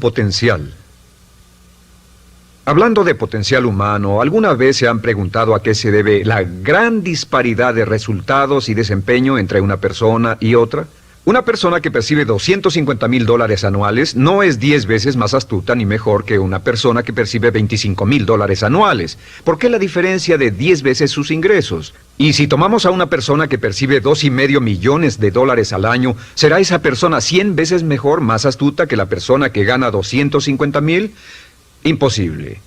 Potencial. Hablando de potencial humano, ¿alguna vez se han preguntado a qué se debe la gran disparidad de resultados y desempeño entre una persona y otra? Una persona que percibe $250,000 anuales no es 10 veces más astuta ni mejor que una persona que percibe $25,000 anuales. ¿Por qué la diferencia de 10 veces sus ingresos? Y si tomamos a una persona que percibe $2,5 millones al año, ¿será esa persona 100 veces mejor, más astuta que la persona que gana $250,000? Imposible.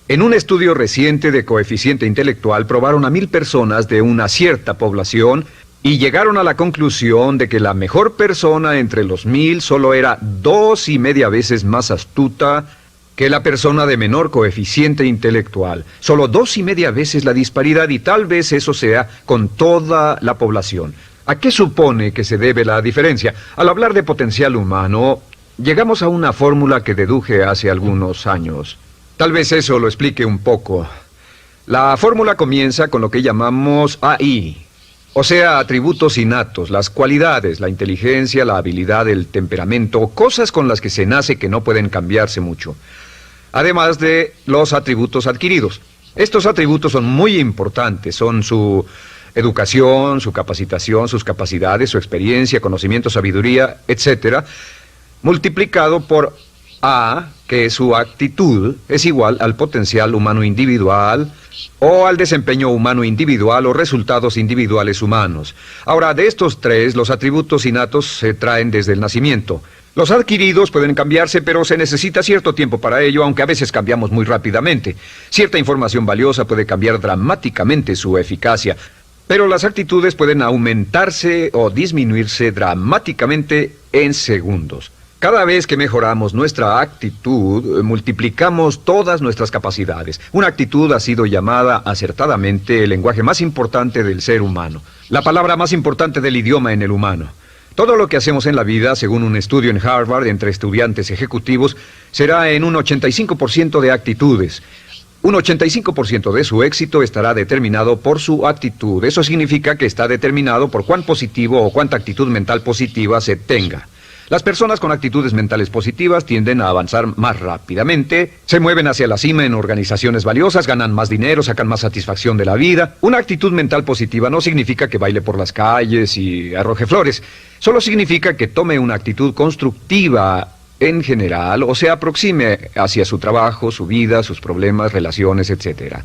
En un estudio reciente de coeficiente intelectual probaron a 1,000 personas de una cierta población y llegaron a la conclusión de que la mejor persona entre los 1,000 solo era 2,5 veces más astuta que la persona de menor coeficiente intelectual. Solo 2,5 veces la disparidad, y tal vez eso sea con toda la población. ¿A qué supone que se debe la diferencia? Al hablar de potencial humano, llegamos a una fórmula que deduje hace algunos años. Tal vez eso lo explique un poco. La fórmula comienza con lo que llamamos AI. O sea, atributos innatos, las cualidades, la inteligencia, la habilidad, el temperamento, cosas con las que se nace que no pueden cambiarse mucho. Además de los atributos adquiridos. Estos atributos son muy importantes, son su educación, su capacitación, sus capacidades, su experiencia, conocimiento, sabiduría, etc., multiplicado por A, que su actitud es igual al potencial humano individual, o al desempeño humano individual o resultados individuales humanos. Ahora, de estos tres, los atributos innatos se traen desde el nacimiento. Los adquiridos pueden cambiarse, pero se necesita cierto tiempo para ello, aunque a veces cambiamos muy rápidamente. Cierta información valiosa puede cambiar dramáticamente su eficacia, pero las actitudes pueden aumentarse o disminuirse dramáticamente en segundos. Cada vez que mejoramos nuestra actitud, multiplicamos todas nuestras capacidades. Una actitud ha sido llamada acertadamente el lenguaje más importante del ser humano, la palabra más importante del idioma en el humano. Todo lo que hacemos en la vida, según un estudio en Harvard entre estudiantes ejecutivos, será en un 85% de actitudes. Un 85% de su éxito estará determinado por su actitud. Eso significa que está determinado por cuán positivo o cuánta actitud mental positiva se tenga. Las personas con actitudes mentales positivas tienden a avanzar más rápidamente, se mueven hacia la cima en organizaciones valiosas, ganan más dinero, sacan más satisfacción de la vida. Una actitud mental positiva no significa que baile por las calles y arroje flores. Solo significa que tome una actitud constructiva en general o se aproxime hacia su trabajo, su vida, sus problemas, relaciones, etc.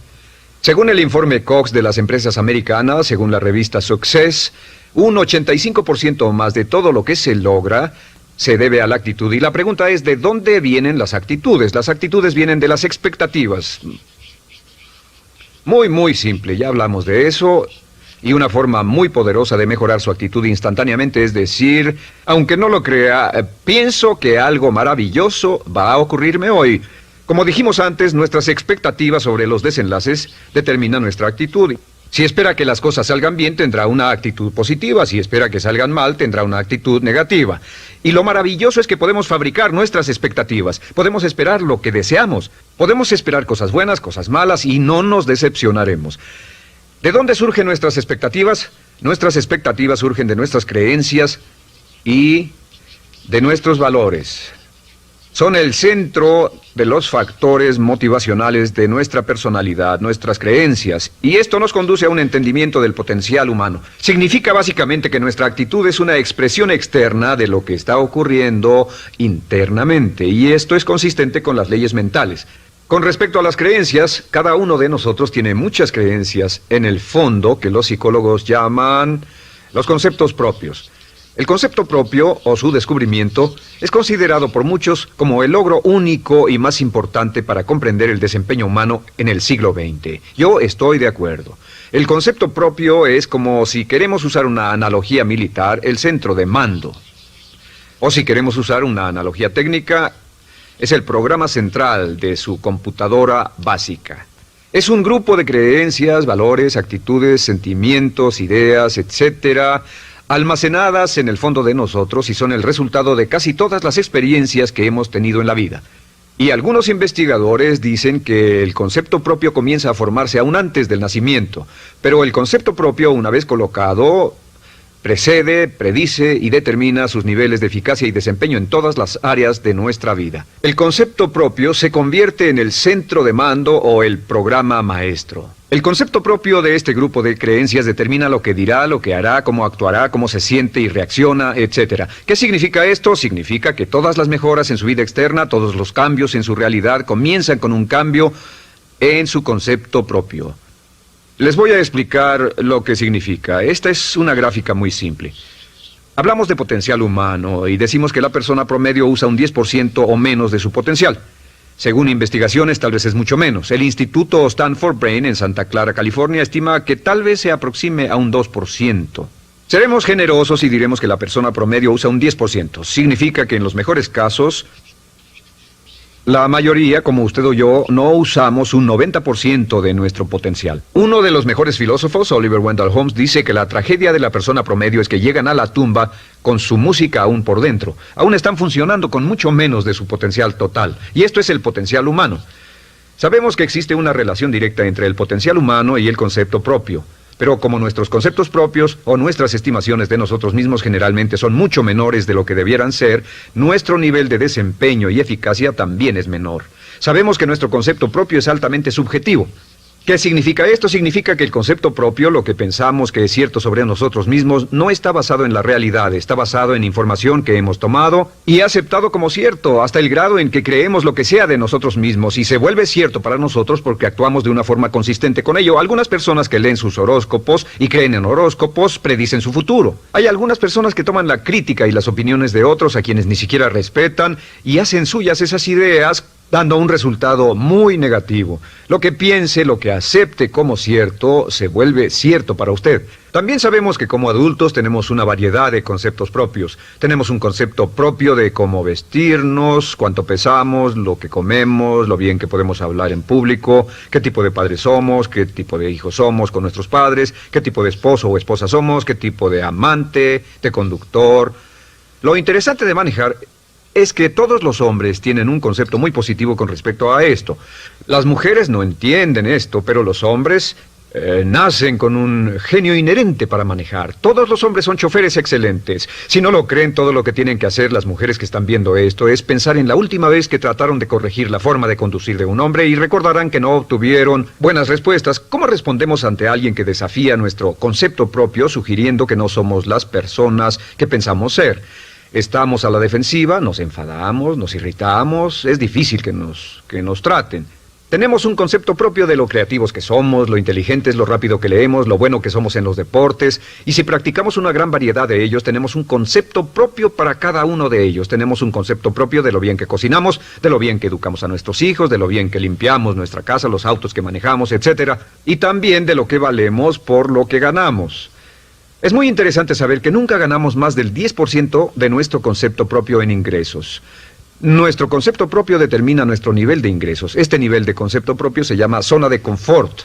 Según el informe Cox de las empresas americanas, según la revista Success, un 85% o más de todo lo que se logra se debe a la actitud. Y la pregunta es, ¿de dónde vienen las actitudes? Las actitudes vienen de las expectativas. Muy simple, ya hablamos de eso. Y una forma muy poderosa de mejorar su actitud instantáneamente es decir, aunque no lo crea, pienso que algo maravilloso va a ocurrirme hoy. Como dijimos antes, nuestras expectativas sobre los desenlaces determinan nuestra actitud. Si espera que las cosas salgan bien, tendrá una actitud positiva. Si espera que salgan mal, tendrá una actitud negativa. Y lo maravilloso es que podemos fabricar nuestras expectativas. Podemos esperar lo que deseamos. Podemos esperar cosas buenas, cosas malas, y no nos decepcionaremos. ¿De dónde surgen nuestras expectativas? Nuestras expectativas surgen de nuestras creencias y de nuestros valores. Son el centro de los factores motivacionales de nuestra personalidad, nuestras creencias, y esto nos conduce a un entendimiento del potencial humano. Significa básicamente que nuestra actitud es una expresión externa de lo que está ocurriendo internamente, y esto es consistente con las leyes mentales. Con respecto a las creencias, cada uno de nosotros tiene muchas creencias en el fondo que los psicólogos llaman los conceptos propios. El concepto propio, o su descubrimiento, es considerado por muchos como el logro único y más importante para comprender el desempeño humano en el siglo XX. Yo estoy de acuerdo. El concepto propio es como, si queremos usar una analogía militar, el centro de mando. O si queremos usar una analogía técnica, es el programa central de su computadora básica. Es un grupo de creencias, valores, actitudes, sentimientos, ideas, etcétera, almacenadas en el fondo de nosotros y son el resultado de casi todas las experiencias que hemos tenido en la vida. Y algunos investigadores dicen que el concepto propio comienza a formarse aún antes del nacimiento, pero el concepto propio, una vez colocado, Precede, predice y determina sus niveles de eficacia y desempeño en todas las áreas de nuestra vida. El concepto propio se convierte en el centro de mando o el programa maestro. El concepto propio de este grupo de creencias determina lo que dirá, lo que hará, cómo actuará, cómo se siente y reacciona, etc. ¿Qué significa esto? Significa que todas las mejoras en su vida externa, todos los cambios en su realidad comienzan con un cambio en su concepto propio. Les voy a explicar lo que significa. Esta es una gráfica muy simple. Hablamos de potencial humano y decimos que la persona promedio usa un 10% o menos de su potencial. Según investigaciones, tal vez es mucho menos. El Instituto Stanford Brain en Santa Clara, California, estima que tal vez se aproxime a un 2%. Seremos generosos y diremos que la persona promedio usa un 10%. Significa que en los mejores casos, la mayoría, como usted o yo, no usamos un 90% de nuestro potencial. Uno de los mejores filósofos, Oliver Wendell Holmes, dice que la tragedia de la persona promedio es que llegan a la tumba con su música aún por dentro. Aún están funcionando con mucho menos de su potencial total. Y esto es el potencial humano. Sabemos que existe una relación directa entre el potencial humano y el concepto propio. Pero como nuestros conceptos propios o nuestras estimaciones de nosotros mismos generalmente son mucho menores de lo que debieran ser, nuestro nivel de desempeño y eficacia también es menor. Sabemos que nuestro concepto propio es altamente subjetivo. ¿Qué significa esto? Significa que el concepto propio, lo que pensamos que es cierto sobre nosotros mismos, no está basado en la realidad, está basado en información que hemos tomado y aceptado como cierto, hasta el grado en que creemos lo que sea de nosotros mismos y se vuelve cierto para nosotros porque actuamos de una forma consistente con ello. Algunas personas que leen sus horóscopos y creen en horóscopos predicen su futuro. Hay algunas personas que toman la crítica y las opiniones de otros a quienes ni siquiera respetan y hacen suyas esas ideas, dando un resultado muy negativo. Lo que piense, lo que acepte como cierto, se vuelve cierto para usted. También sabemos que como adultos tenemos una variedad de conceptos propios. Tenemos un concepto propio de cómo vestirnos, cuánto pesamos, lo que comemos, lo bien que podemos hablar en público, qué tipo de padres somos, qué tipo de hijos somos con nuestros padres, qué tipo de esposo o esposa somos, qué tipo de amante, de conductor. Lo interesante de manejar es que todos los hombres tienen un concepto muy positivo con respecto a esto. Las mujeres no entienden esto, pero los hombres nacen con un genio inherente para manejar. Todos los hombres son choferes excelentes. Si no lo creen, todo lo que tienen que hacer las mujeres que están viendo esto es pensar en la última vez que trataron de corregir la forma de conducir de un hombre y recordarán que no obtuvieron buenas respuestas. ¿Cómo respondemos ante alguien que desafía nuestro concepto propio, sugiriendo que no somos las personas que pensamos ser? Estamos a la defensiva, nos enfadamos, nos irritamos, es difícil que nos traten. Tenemos un concepto propio de lo creativos que somos, lo inteligentes, lo rápido que leemos, lo bueno que somos en los deportes, y si practicamos una gran variedad de ellos, tenemos un concepto propio para cada uno de ellos. Tenemos un concepto propio de lo bien que cocinamos, de lo bien que educamos a nuestros hijos, de lo bien que limpiamos nuestra casa, los autos que manejamos, etc. Y también de lo que valemos por lo que ganamos. Es muy interesante saber que nunca ganamos más del 10% de nuestro concepto propio en ingresos. Nuestro concepto propio determina nuestro nivel de ingresos. Este nivel de concepto propio se llama zona de confort.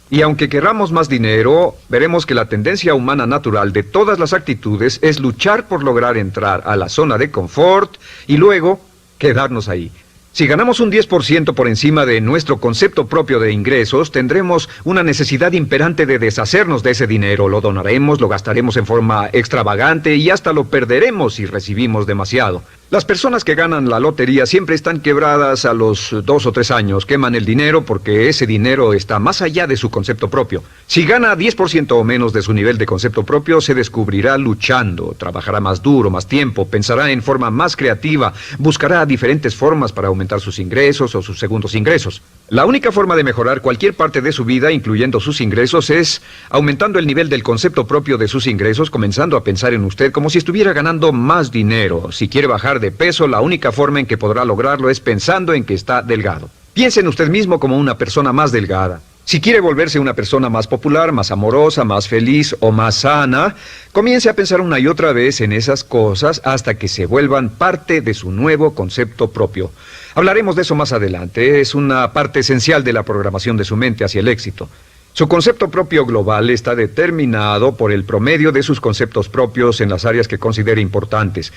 Y aunque querramos más dinero, veremos que la tendencia humana natural de todas las actitudes es luchar por lograr entrar a la zona de confort y luego quedarnos ahí. Si ganamos un 10% por encima de nuestro concepto propio de ingresos, tendremos una necesidad imperante de deshacernos de ese dinero. Lo donaremos, lo gastaremos en forma extravagante y hasta lo perderemos si recibimos demasiado. Las personas que ganan la lotería siempre están quebradas a los 2 o 3 años. Queman el dinero porque ese dinero está más allá de su concepto propio. Si gana 10% o menos de su nivel de concepto propio, se descubrirá luchando, trabajará más duro, más tiempo, pensará en forma más creativa, buscará diferentes formas para aumentar sus ingresos o sus segundos ingresos. La única forma de mejorar cualquier parte de su vida, incluyendo sus ingresos, es aumentando el nivel del concepto propio de sus ingresos, comenzando a pensar en usted como si estuviera ganando más dinero. Si quiere bajar de peso, la única forma en que podrá lograrlo es pensando en que está delgado. Piense en usted mismo como una persona más delgada. Si quiere volverse una persona más popular, más amorosa, más feliz o más sana, comience a pensar una y otra vez en esas cosas hasta que se vuelvan parte de su nuevo concepto propio. Hablaremos de eso más adelante. Es una parte esencial de la programación de su mente hacia el éxito. Su concepto propio global está determinado por el promedio de sus conceptos propios en las áreas que considere importantes.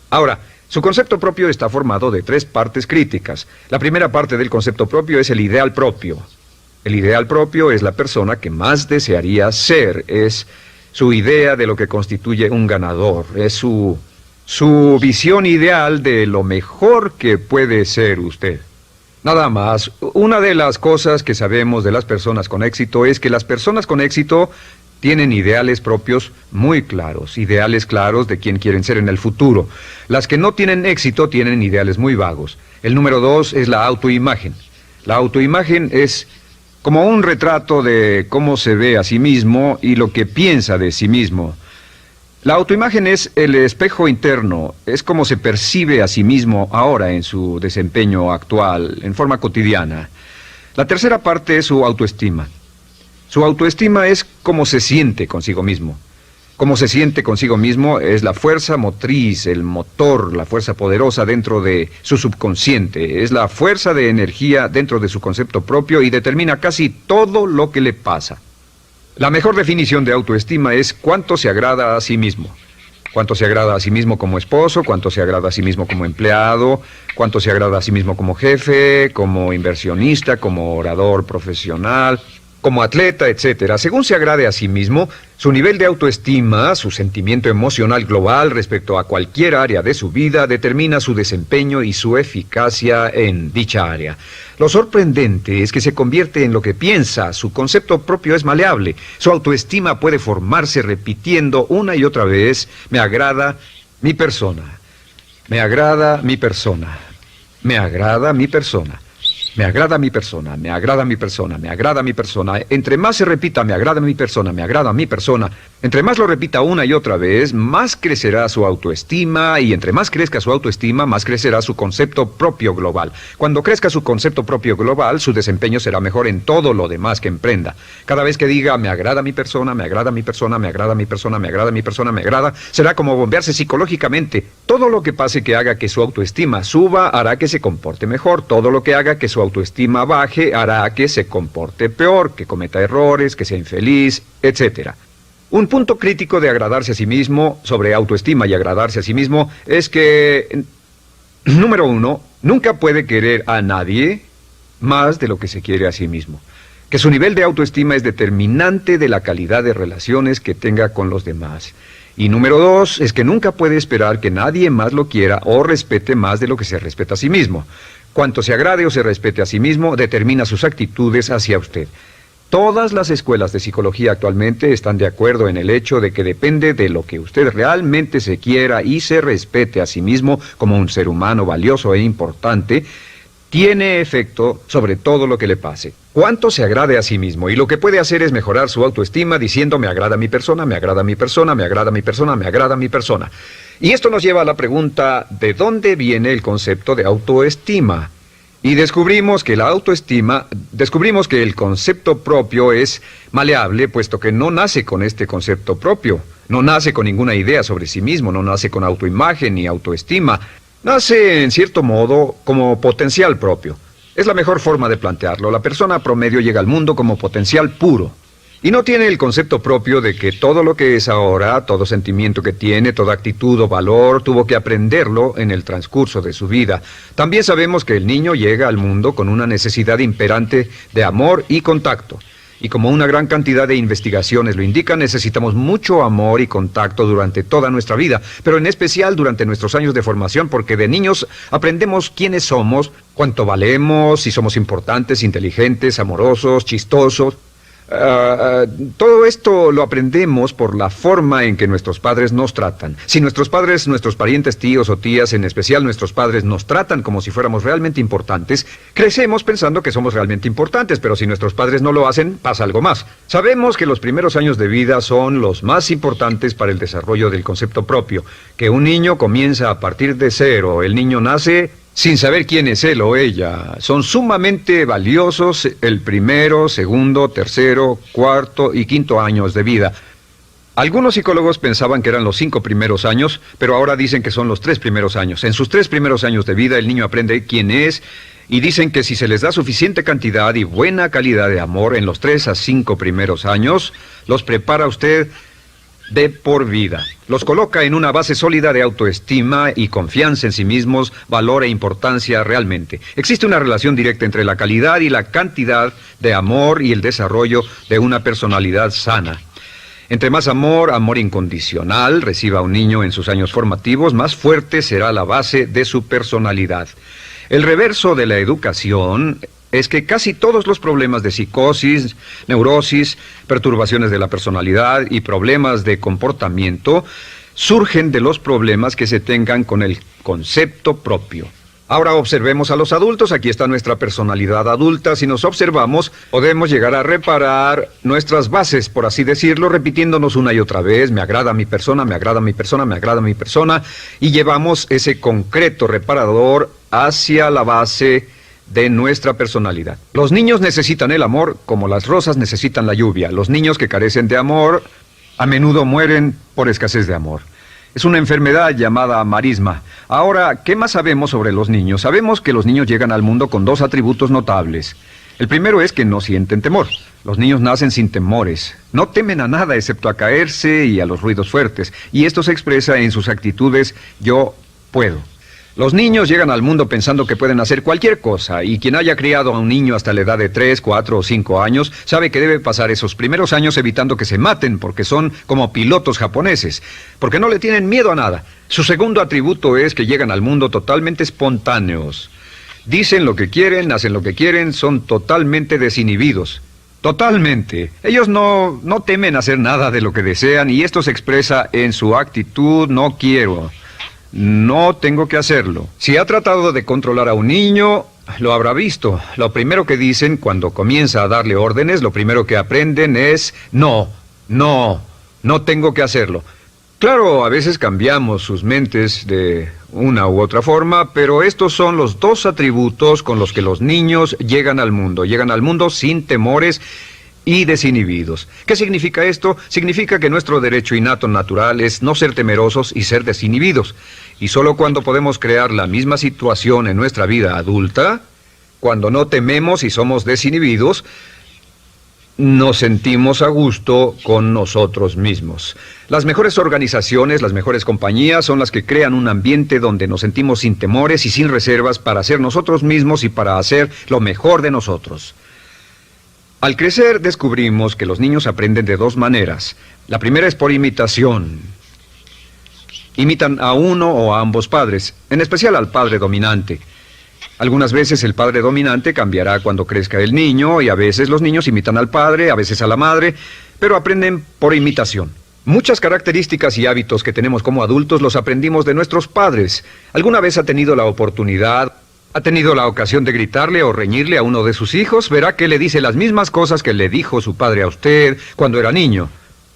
Ahora, su concepto propio está formado de 3 partes críticas. La primera parte del concepto propio es el ideal propio. El ideal propio es la persona que más desearía ser, es su idea de lo que constituye un ganador, es su visión ideal de lo mejor que puede ser usted. Nada más, una de las cosas que sabemos de las personas con éxito es que las personas con éxito tienen ideales propios muy claros, ideales claros de quién quieren ser en el futuro. Las que no tienen éxito tienen ideales muy vagos. El número 2 es la autoimagen. La autoimagen es como un retrato de cómo se ve a sí mismo y lo que piensa de sí mismo. La autoimagen es el espejo interno, es como se percibe a sí mismo ahora en su desempeño actual, en forma cotidiana. La tercera parte es su autoestima. Su autoestima es cómo se siente consigo mismo. Cómo se siente consigo mismo es la fuerza motriz, el motor, la fuerza poderosa dentro de su subconsciente. Es la fuerza de energía dentro de su concepto propio y determina casi todo lo que le pasa. La mejor definición de autoestima es cuánto se agrada a sí mismo. Cuánto se agrada a sí mismo como esposo, cuánto se agrada a sí mismo como empleado, cuánto se agrada a sí mismo como jefe, como inversionista, como orador profesional, como atleta, etcétera. Según se agrade a sí mismo, su nivel de autoestima, su sentimiento emocional global respecto a cualquier área de su vida, determina su desempeño y su eficacia en dicha área. Lo sorprendente es que se convierte en lo que piensa, su concepto propio es maleable, su autoestima puede formarse repitiendo una y otra vez, me agrada mi persona, me agrada mi persona, me agrada mi persona. Me agrada mi persona, me agrada mi persona, me agrada mi persona. Entre más se repita, me agrada mi persona, me agrada mi persona, entre más lo repita una y otra vez, más crecerá su autoestima y entre más crezca su autoestima, más crecerá su concepto propio global. Cuando crezca su concepto propio global, su desempeño será mejor en todo lo demás que emprenda. Cada vez que diga, me agrada mi persona, me agrada mi persona, me agrada mi persona, me agrada mi persona, me agrada, será como bombearse psicológicamente. Todo lo que pase que haga que su autoestima suba, hará que se comporte mejor. Todo lo que haga que su autoestima baje, hará que se comporte peor, que cometa errores, que sea infeliz, etc. Un punto crítico de agradarse a sí mismo, sobre autoestima y agradarse a sí mismo, es que, número 1, nunca puede querer a nadie más de lo que se quiere a sí mismo. Que su nivel de autoestima es determinante de la calidad de relaciones que tenga con los demás. Y número 2, es que nunca puede esperar que nadie más lo quiera o respete más de lo que se respeta a sí mismo. Cuanto se agrade o se respete a sí mismo, determina sus actitudes hacia usted. Todas las escuelas de psicología actualmente están de acuerdo en el hecho de que depende de lo que usted realmente se quiera y se respete a sí mismo como un ser humano valioso e importante, tiene efecto sobre todo lo que le pase. Cuánto se agrade a sí mismo y lo que puede hacer es mejorar su autoestima diciendo me agrada mi persona, me agrada mi persona, me agrada mi persona, me agrada mi persona. Y esto nos lleva a la pregunta, ¿de dónde viene el concepto de autoestima? Y descubrimos que el concepto propio es maleable, puesto que no nace con este concepto propio, no nace con ninguna idea sobre sí mismo, no nace con autoimagen ni autoestima, nace en cierto modo como potencial propio. Es la mejor forma de plantearlo. La persona promedio llega al mundo como potencial puro. Y no tiene el concepto propio de que todo lo que es ahora, todo sentimiento que tiene, toda actitud o valor, tuvo que aprenderlo en el transcurso de su vida. También sabemos que el niño llega al mundo con una necesidad imperante de amor y contacto. Y como una gran cantidad de investigaciones lo indican, necesitamos mucho amor y contacto durante toda nuestra vida, pero en especial durante nuestros años de formación, porque de niños aprendemos quiénes somos, cuánto valemos, si somos importantes, inteligentes, amorosos, chistosos. Todo esto lo aprendemos por la forma en que nuestros padres nos tratan. Si nuestros padres, nuestros parientes, tíos o tías, en especial nuestros padres, nos tratan como si fuéramos realmente importantes, crecemos pensando que somos realmente importantes, pero si nuestros padres no lo hacen, pasa algo más. Sabemos que los primeros años de vida son los más importantes para el desarrollo del concepto propio, que un niño comienza a partir de cero. El niño nace sin saber quién es él o ella. Son sumamente valiosos el primero, segundo, tercero, cuarto y quinto años de vida. Algunos psicólogos pensaban que eran los 5 primeros años, pero ahora dicen que son los 3 primeros años. En sus 3 primeros años de vida el niño aprende quién es y dicen que si se les da suficiente cantidad y buena calidad de amor en los 3 a 5 primeros años, los prepara usted de por vida. Los coloca en una base sólida de autoestima y confianza en sí mismos, valor e importancia realmente. Existe una relación directa entre la calidad y la cantidad de amor y el desarrollo de una personalidad sana. Entre más amor, amor incondicional, reciba un niño en sus años formativos, más fuerte será la base de su personalidad. El reverso de la educación es que casi todos los problemas de psicosis, neurosis, perturbaciones de la personalidad y problemas de comportamiento surgen de los problemas que se tengan con el concepto propio. Ahora observemos a los adultos. Aquí está nuestra personalidad adulta. Si nos observamos, podemos llegar a reparar nuestras bases, por así decirlo, repitiéndonos una y otra vez: me agrada mi persona, me agrada mi persona, me agrada mi persona, y llevamos ese concreto reparador hacia la base de nuestra personalidad. Los niños necesitan el amor como las rosas necesitan la lluvia. Los niños que carecen de amor a menudo mueren por escasez de amor. Es una enfermedad llamada marisma. Ahora, ¿qué más sabemos sobre los niños? Sabemos que los niños llegan al mundo con dos atributos notables. El primero es que no sienten temor. Los niños nacen sin temores. No temen a nada excepto a caerse y a los ruidos fuertes. Y esto se expresa en sus actitudes: yo puedo. Los niños llegan al mundo pensando que pueden hacer cualquier cosa, y quien haya criado a un niño hasta la edad de 3, 4 o 5 años sabe que debe pasar esos primeros años evitando que se maten, porque son como pilotos japoneses, porque no le tienen miedo a nada. Su segundo atributo es que llegan al mundo totalmente espontáneos. Dicen lo que quieren, hacen lo que quieren, son totalmente desinhibidos. Totalmente. Ellos no temen hacer nada de lo que desean, y esto se expresa en su actitud: no quiero. No tengo que hacerlo. Si ha tratado de controlar a un niño, lo habrá visto. Lo primero que dicen cuando comienza a darle órdenes, lo primero que aprenden es: no tengo que hacerlo. Claro, a veces cambiamos sus mentes de una u otra forma, pero estos son los dos atributos con los que los niños llegan al mundo. Llegan al mundo sin temores y desinhibidos. ¿Qué significa esto? Significa que nuestro derecho innato natural es no ser temerosos y ser desinhibidos. Y solo cuando podemos crear la misma situación en nuestra vida adulta, cuando no tememos y somos desinhibidos, nos sentimos a gusto con nosotros mismos. Las mejores organizaciones, las mejores compañías son las que crean un ambiente donde nos sentimos sin temores y sin reservas para ser nosotros mismos y para hacer lo mejor de nosotros. Al crecer descubrimos que los niños aprenden de dos maneras. La primera es por imitación. Imitan a uno o a ambos padres, en especial al padre dominante. Algunas veces el padre dominante cambiará cuando crezca el niño, y a veces los niños imitan al padre, a veces a la madre, pero aprenden por imitación. Muchas características y hábitos que tenemos como adultos los aprendimos de nuestros padres. ¿Alguna vez ha tenido la ocasión de gritarle o reñirle a uno de sus hijos? Verá que le dice las mismas cosas que le dijo su padre a usted cuando era niño.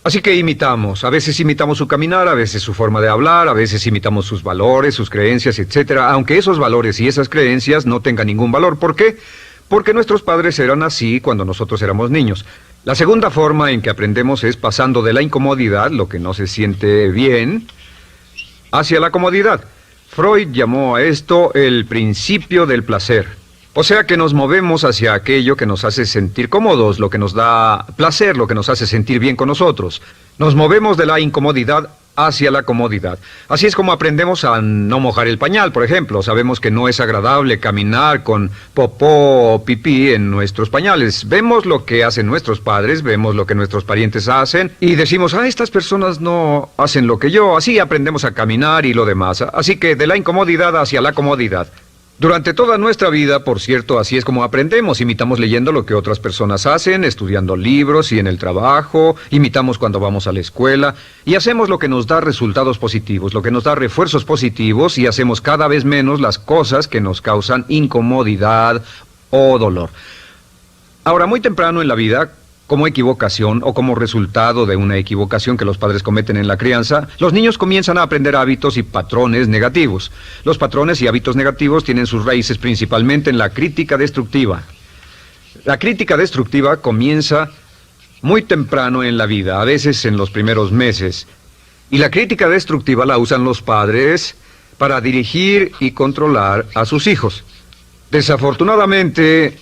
Así que imitamos. A veces imitamos su caminar, a veces su forma de hablar, a veces imitamos sus valores, sus creencias, etc. Aunque esos valores y esas creencias no tengan ningún valor. ¿Por qué? Porque nuestros padres eran así cuando nosotros éramos niños. La segunda forma en que aprendemos es pasando de la incomodidad, lo que no se siente bien, hacia la comodidad. Freud llamó a esto el principio del placer. O sea que nos movemos hacia aquello que nos hace sentir cómodos, lo que nos da placer, lo que nos hace sentir bien con nosotros. Nos movemos de la incomodidad hacia la comodidad. Así es como aprendemos a no mojar el pañal, por ejemplo. Sabemos que no es agradable caminar con popó o pipí en nuestros pañales. Vemos lo que hacen nuestros padres, vemos lo que nuestros parientes hacen y decimos: estas personas no hacen lo que yo. Así aprendemos a caminar y lo demás. Así que de la incomodidad hacia la comodidad. Durante toda nuestra vida, por cierto, así es como aprendemos. Imitamos leyendo lo que otras personas hacen, estudiando libros y en el trabajo, imitamos cuando vamos a la escuela, y hacemos lo que nos da resultados positivos, lo que nos da refuerzos positivos, y hacemos cada vez menos las cosas que nos causan incomodidad o dolor. Ahora, muy temprano en la vida, como equivocación o como resultado de una equivocación que los padres cometen en la crianza, los niños comienzan a aprender hábitos y patrones negativos. Los patrones y hábitos negativos tienen sus raíces principalmente en la crítica destructiva. La crítica destructiva comienza muy temprano en la vida, a veces en los primeros meses. Y la crítica destructiva la usan los padres para dirigir y controlar a sus hijos. Desafortunadamente,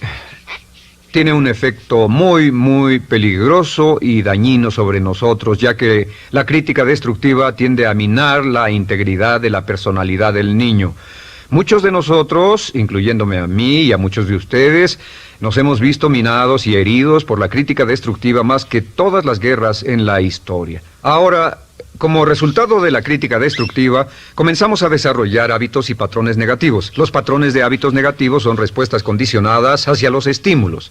tiene un efecto muy peligroso y dañino sobre nosotros, ya que la crítica destructiva tiende a minar la integridad de la personalidad del niño. Muchos de nosotros, incluyéndome a mí y a muchos de ustedes, nos hemos visto minados y heridos por la crítica destructiva más que todas las guerras en la historia. Ahora, como resultado de la crítica destructiva, comenzamos a desarrollar hábitos y patrones negativos. Los patrones de hábitos negativos son respuestas condicionadas hacia los estímulos.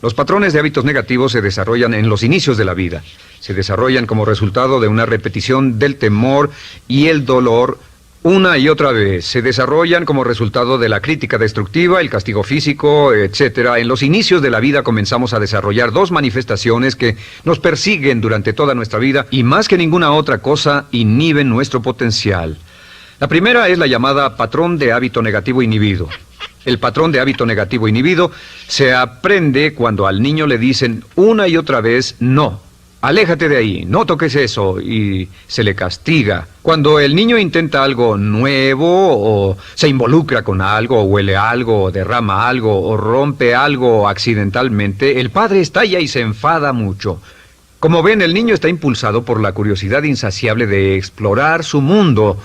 Los patrones de hábitos negativos se desarrollan en los inicios de la vida. Se desarrollan como resultado de una repetición del temor y el dolor una y otra vez. Se desarrollan como resultado de la crítica destructiva, el castigo físico, etc. En los inicios de la vida comenzamos a desarrollar dos manifestaciones que nos persiguen durante toda nuestra vida y más que ninguna otra cosa inhiben nuestro potencial. La primera es la llamada patrón de hábito negativo inhibido. El patrón de hábito negativo inhibido se aprende cuando al niño le dicen una y otra vez no. Aléjate de ahí, no toques eso, y se le castiga. Cuando el niño intenta algo nuevo, o se involucra con algo, o huele algo, o derrama algo, o rompe algo accidentalmente, el padre estalla y se enfada mucho. Como ven, el niño está impulsado por la curiosidad insaciable de explorar su mundo.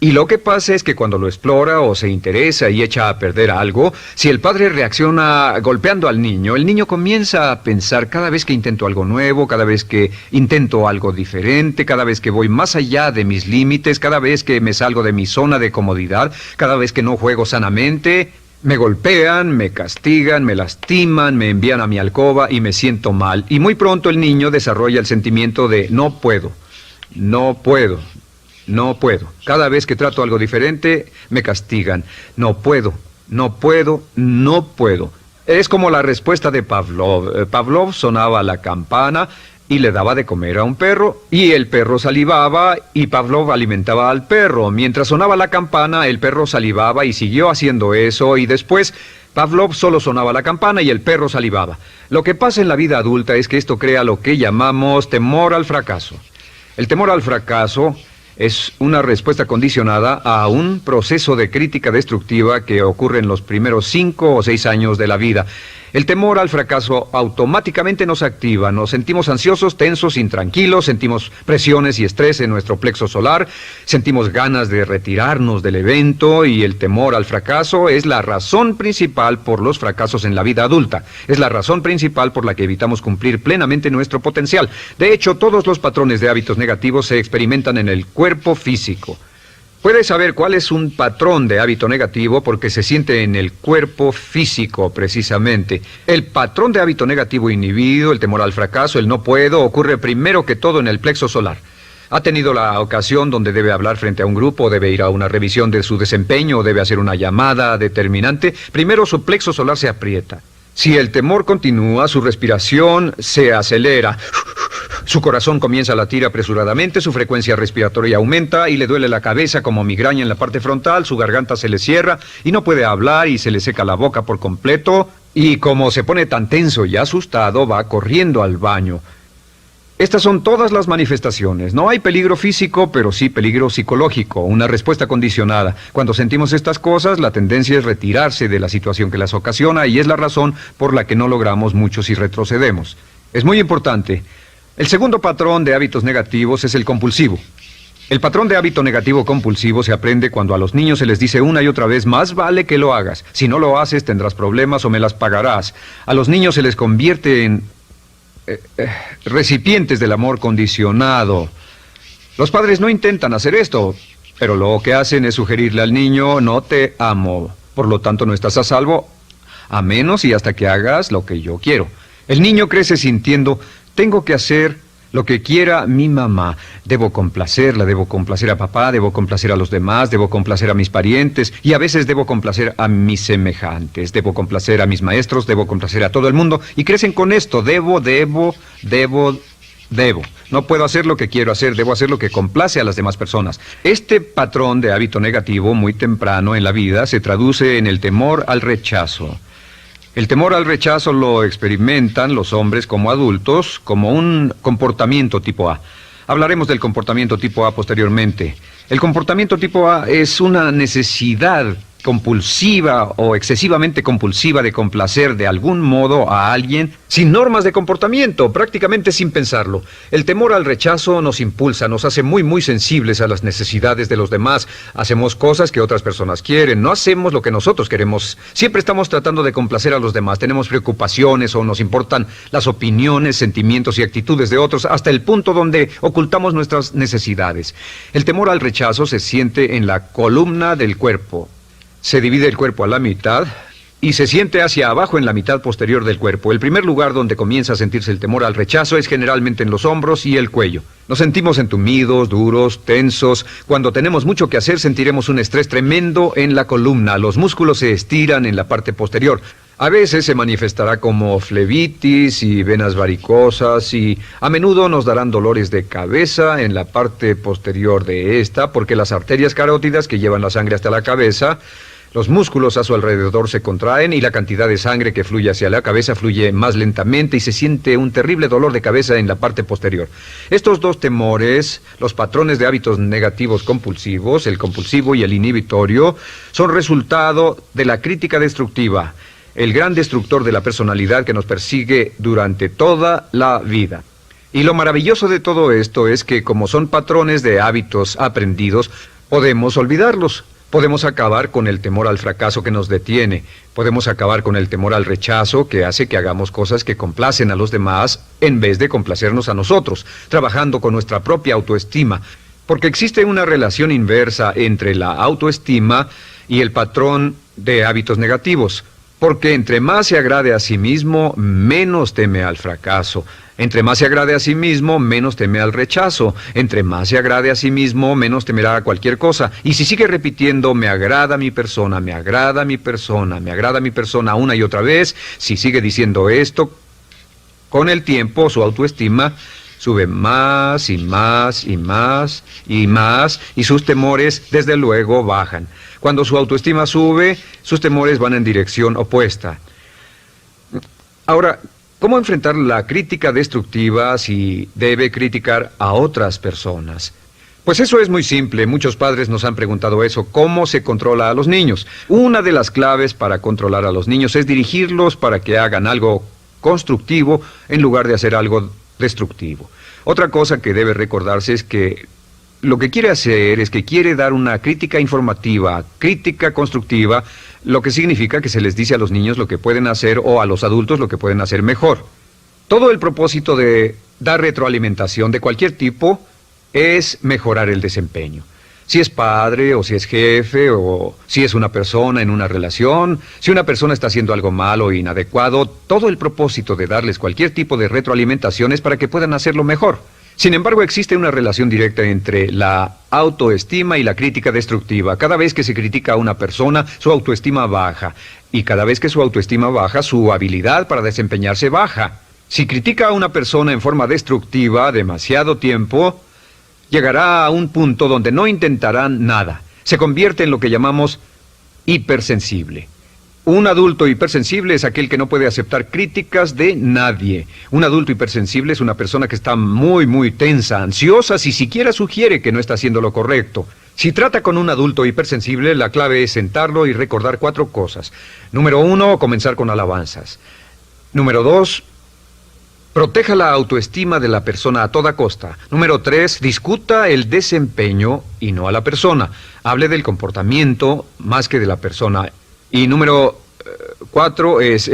Y lo que pasa es que cuando lo explora o se interesa y echa a perder algo, si el padre reacciona golpeando al niño, el niño comienza a pensar cada vez que intento algo nuevo, cada vez que intento algo diferente, cada vez que voy más allá de mis límites, cada vez que me salgo de mi zona de comodidad, cada vez que no juego sanamente, me golpean, me castigan, me lastiman, me envían a mi alcoba y me siento mal. Y muy pronto el niño desarrolla el sentimiento de no puedo, no puedo. No puedo. Cada vez que trato algo diferente, me castigan. No puedo, no puedo, no puedo. Es como la respuesta de Pavlov. Pavlov sonaba la campana y le daba de comer a un perro, y el perro salivaba, y Pavlov alimentaba al perro. Mientras sonaba la campana, el perro salivaba y siguió haciendo eso, y después Pavlov solo sonaba la campana y el perro salivaba. Lo que pasa en la vida adulta es que esto crea lo que llamamos temor al fracaso. El temor al fracaso es una respuesta condicionada a un proceso de crítica destructiva que ocurre en los primeros 5 o 6 años de la vida. El temor al fracaso automáticamente nos activa, nos sentimos ansiosos, tensos, intranquilos, sentimos presiones y estrés en nuestro plexo solar, sentimos ganas de retirarnos del evento y el temor al fracaso es la razón principal por los fracasos en la vida adulta. Es la razón principal por la que evitamos cumplir plenamente nuestro potencial. De hecho, todos los patrones de hábitos negativos se experimentan en el cuerpo físico. Puedes saber cuál es un patrón de hábito negativo porque se siente en el cuerpo físico, precisamente. El patrón de hábito negativo inhibido, el temor al fracaso, el no puedo, ocurre primero que todo en el plexo solar. ¿Ha tenido la ocasión donde debe hablar frente a un grupo, debe ir a una revisión de su desempeño o debe hacer una llamada determinante? Primero su plexo solar se aprieta. Si el temor continúa, su respiración se acelera. Su corazón comienza a latir apresuradamente, su frecuencia respiratoria aumenta y le duele la cabeza como migraña en la parte frontal, su garganta se le cierra y no puede hablar y se le seca la boca por completo. Y como se pone tan tenso y asustado, va corriendo al baño. Estas son todas las manifestaciones. No hay peligro físico, pero sí peligro psicológico, una respuesta condicionada. Cuando sentimos estas cosas, la tendencia es retirarse de la situación que las ocasiona y es la razón por la que no logramos mucho si retrocedemos. Es muy importante. El segundo patrón de hábitos negativos es el compulsivo. El patrón de hábito negativo compulsivo se aprende cuando a los niños se les dice una y otra vez, más vale que lo hagas. Si no lo haces, tendrás problemas o me las pagarás. A los niños se les convierte en recipientes del amor condicionado. Los padres no intentan hacer esto, pero lo que hacen es sugerirle al niño, no te amo. Por lo tanto, no estás a salvo, a menos y hasta que hagas lo que yo quiero. El niño crece sintiendo, tengo que hacer lo que quiera mi mamá. Debo complacerla, debo complacer a papá, debo complacer a los demás, debo complacer a mis parientes y a veces debo complacer a mis semejantes, debo complacer a mis maestros, debo complacer a todo el mundo y crecen con esto, debo. No puedo hacer lo que quiero hacer, debo hacer lo que complace a las demás personas. Este patrón de hábito negativo muy temprano en la vida se traduce en el temor al rechazo. El temor al rechazo lo experimentan los hombres como adultos como un comportamiento tipo A. Hablaremos del comportamiento tipo A posteriormente. El comportamiento tipo A es una necesidad compulsiva o excesivamente compulsiva de complacer de algún modo a alguien sin normas de comportamiento, prácticamente sin pensarlo. El temor al rechazo nos impulsa, nos hace muy sensibles a las necesidades de los demás. Hacemos cosas que otras personas quieren, no hacemos lo que nosotros queremos. Siempre estamos tratando de complacer a los demás. Tenemos preocupaciones o nos importan las opiniones, sentimientos y actitudes de otros hasta el punto donde ocultamos nuestras necesidades. El temor al rechazo se siente en la columna del cuerpo. Se divide el cuerpo a la mitad y se siente hacia abajo en la mitad posterior del cuerpo. El primer lugar donde comienza a sentirse el temor al rechazo es generalmente en los hombros y el cuello. Nos sentimos entumidos, duros, tensos. Cuando tenemos mucho que hacer sentiremos un estrés tremendo en la columna. Los músculos se estiran en la parte posterior. A veces se manifestará como flebitis y venas varicosas y a menudo nos darán dolores de cabeza en la parte posterior de esta porque las arterias carótidas que llevan la sangre hasta la cabeza, los músculos a su alrededor se contraen y la cantidad de sangre que fluye hacia la cabeza fluye más lentamente y se siente un terrible dolor de cabeza en la parte posterior. Estos dos temores, los patrones de hábitos negativos compulsivos, el compulsivo y el inhibitorio, son resultado de la crítica destructiva, el gran destructor de la personalidad que nos persigue durante toda la vida. Y lo maravilloso de todo esto es que como son patrones de hábitos aprendidos, podemos olvidarlos. Podemos acabar con el temor al fracaso que nos detiene. Podemos acabar con el temor al rechazo que hace que hagamos cosas que complacen a los demás en vez de complacernos a nosotros, trabajando con nuestra propia autoestima. Porque existe una relación inversa entre la autoestima y el patrón de hábitos negativos. Porque entre más se agrade a sí mismo, menos teme al fracaso. Entre más se agrade a sí mismo, menos teme al rechazo. Entre más se agrade a sí mismo, menos temerá a cualquier cosa. Y si sigue repitiendo, me agrada mi persona, me agrada mi persona, me agrada mi persona una y otra vez, si sigue diciendo esto, con el tiempo su autoestima sube más y más y más y más y sus temores desde luego bajan. Cuando su autoestima sube, sus temores van en dirección opuesta. Ahora, ¿cómo enfrentar la crítica destructiva si debe criticar a otras personas? Pues eso es muy simple. Muchos padres nos han preguntado eso. ¿Cómo se controla a los niños? Una de las claves para controlar a los niños es dirigirlos para que hagan algo constructivo en lugar de hacer algo destructivo. Otra cosa que debe recordarse es que lo que quiere hacer es que quiere dar una crítica informativa, crítica constructiva, lo que significa que se les dice a los niños lo que pueden hacer o a los adultos lo que pueden hacer mejor. Todo el propósito de dar retroalimentación de cualquier tipo es mejorar el desempeño. Si es padre o si es jefe o si es una persona en una relación, si una persona está haciendo algo malo o inadecuado, todo el propósito de darles cualquier tipo de retroalimentación es para que puedan hacerlo mejor. Sin embargo, existe una relación directa entre la autoestima y la crítica destructiva. Cada vez que se critica a una persona, su autoestima baja. Y cada vez que su autoestima baja, su habilidad para desempeñarse baja. Si critica a una persona en forma destructiva demasiado tiempo, llegará a un punto donde no intentarán nada. Se convierte en lo que llamamos hipersensible. Un adulto hipersensible es aquel que no puede aceptar críticas de nadie. Un adulto hipersensible es una persona que está muy tensa, ansiosa, si siquiera sugiere que no está haciendo lo correcto. Si trata con un adulto hipersensible, la clave es sentarlo y recordar 4 cosas. Número 1, comenzar con alabanzas. Número 2, proteja la autoestima de la persona a toda costa. Número 3, discuta el desempeño y no a la persona. Hable del comportamiento más que de la persona. Y número 4 es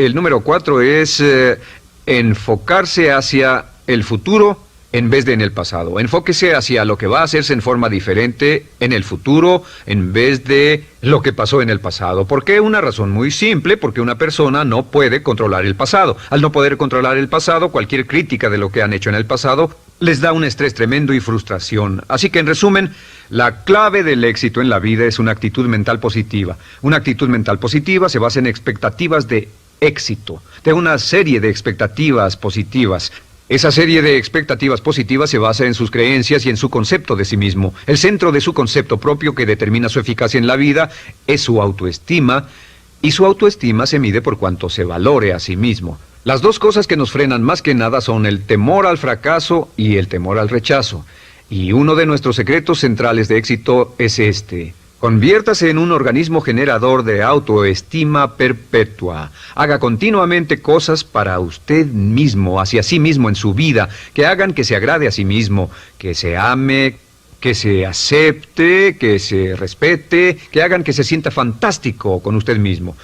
enfocarse hacia el futuro en vez de en el pasado. Enfóquese hacia lo que va a hacerse en forma diferente en el futuro en vez de lo que pasó en el pasado. ¿Por qué? Una razón muy simple, porque una persona no puede controlar el pasado. Al no poder controlar el pasado, cualquier crítica de lo que han hecho en el pasado les da un estrés tremendo y frustración. Así que, en resumen, la clave del éxito en la vida es una actitud mental positiva. Una actitud mental positiva se basa en expectativas de éxito, de una serie de expectativas positivas. Esa serie de expectativas positivas se basa en sus creencias y en su concepto de sí mismo. El centro de su concepto propio que determina su eficacia en la vida es su autoestima, y su autoestima se mide por cuanto se valore a sí mismo. Las dos cosas que nos frenan más que nada son el temor al fracaso y el temor al rechazo. Y uno de nuestros secretos centrales de éxito es este: Conviértase en un organismo generador de autoestima perpetua. Haga continuamente cosas para usted mismo, hacia sí mismo en su vida, que hagan que se agrade a sí mismo, que se ame, que se acepte, que se respete, que hagan que se sienta fantástico con usted mismo.